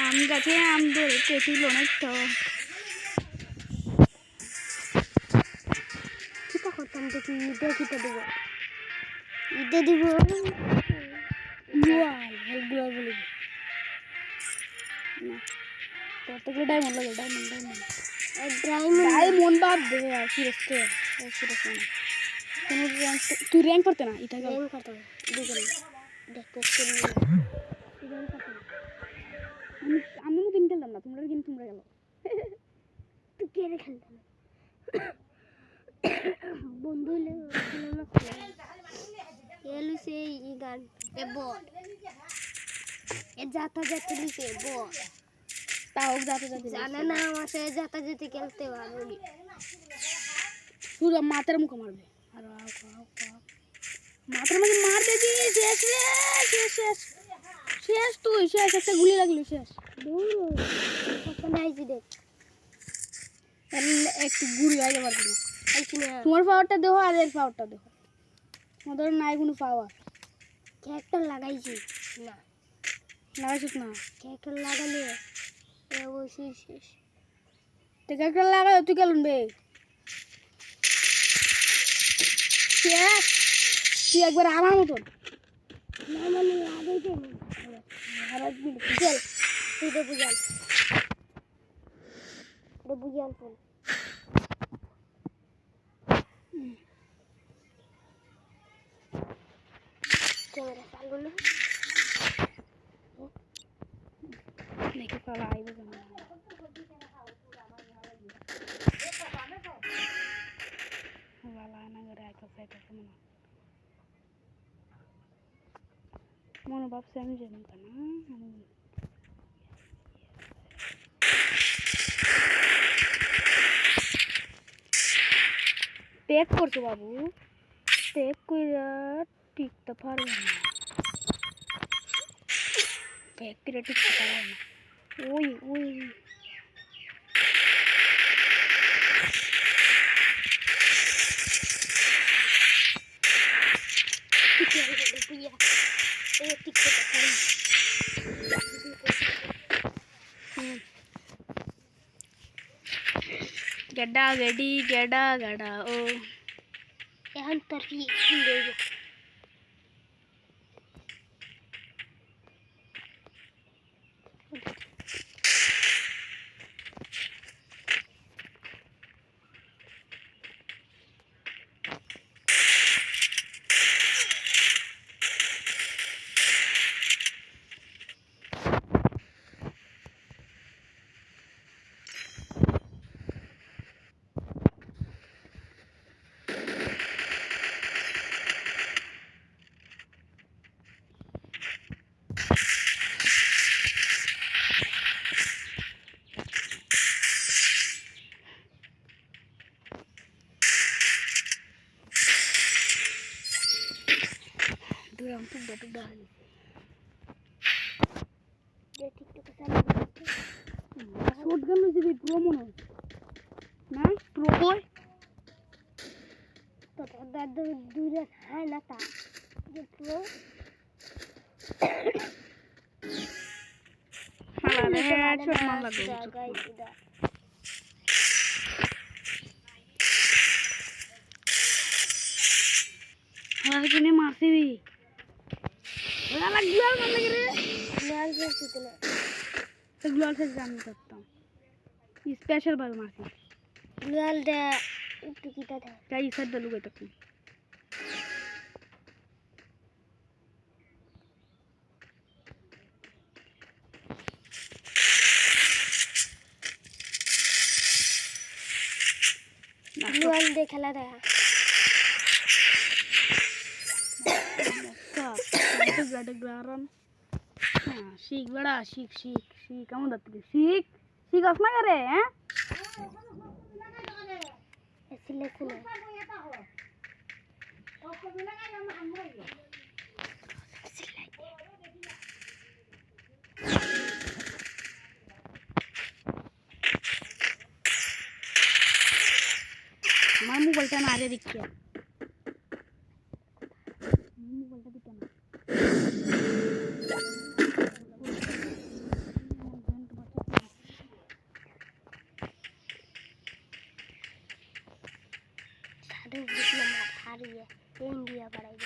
আম গাছে আম ধরে তেঁতুল অনেক তো কিতা করতাম দেখি ঈদে কিতা দেবো ঈদে দিব গুয়াল গুয়াল বলে না কতগুলো ডায়মন্ড লাগে ডায়মন্ড ডায়মন্ড বাদ দে সিরিয়াসলি সিরিয়াসলি কোনো র্যাঙ্ক তুই র্যাঙ্ক করতে না এটা গেল র্যাঙ্ক করতে দুজন দেখতে আমি গেম খেলতাম না তোমরা গেম তোমরা গেল তুই কে খেলতাম বন্ধু এলুছে ই গান এ বল এ যাতা যাতা লিখে বল তাও যাতে যাতে জানে না আমার সাথে যাতা যেতে খেলতে পারবি পুরো মাথার মুখে মারবে আর মাথার মুখে মার দেখি শেষ শেষ শেষ শেষ তুই শেষ একটা গুলি লাগলো শেষ দূর কত নাইছি দেখ একটু গুলি আগে পারবে না আইছি না তোমার পাওয়ারটা দেখো আর এর পাওয়ারটা দেখো তোমাদের নাই কোনো পাওয়ার ক্যারেক্টার লাগাইছি না লাগাইছিস না ক্যারেক্টার লাগালে অবশ্যই শেষ তো ক্যারেক্টার লাগাই তুই কেলুন বে তুই একবার আমার মতন না মানে লাগাইতে চল তুই তো বুঝাল বুঝাল ফোন ক্যামেরা চালু না দেখে পালা আইবে কেন মনে ভাবছি আমি জানি কেন প্যাক করছো বাবু প্যাক কইরা টিকতে পারবে না প্যাক করে টিকতে পারবে না ওই ওই গেডা গেডি গেডা গেডা ও এখন তোর কি দেবো durang tuh udah dia TikTok sana shotgun lu jadi pro mono nah pro boy ada dua hal tak dia pro malah headshot malah guys udah malah gini masih wi malah jual malah gini jual sih itu lah jual sih jangan tetap special baru masih jual dah itu kita dah kayak isa dulu gitu kan jual deh kalau dah itu gak ada gelaran nah sik beda sik kamu datang sik asma gak re eh sila আমার মোবাইলটা না আরে দেখছি মোবাইলটা দিতে না diploma हारिए India पढ़ाई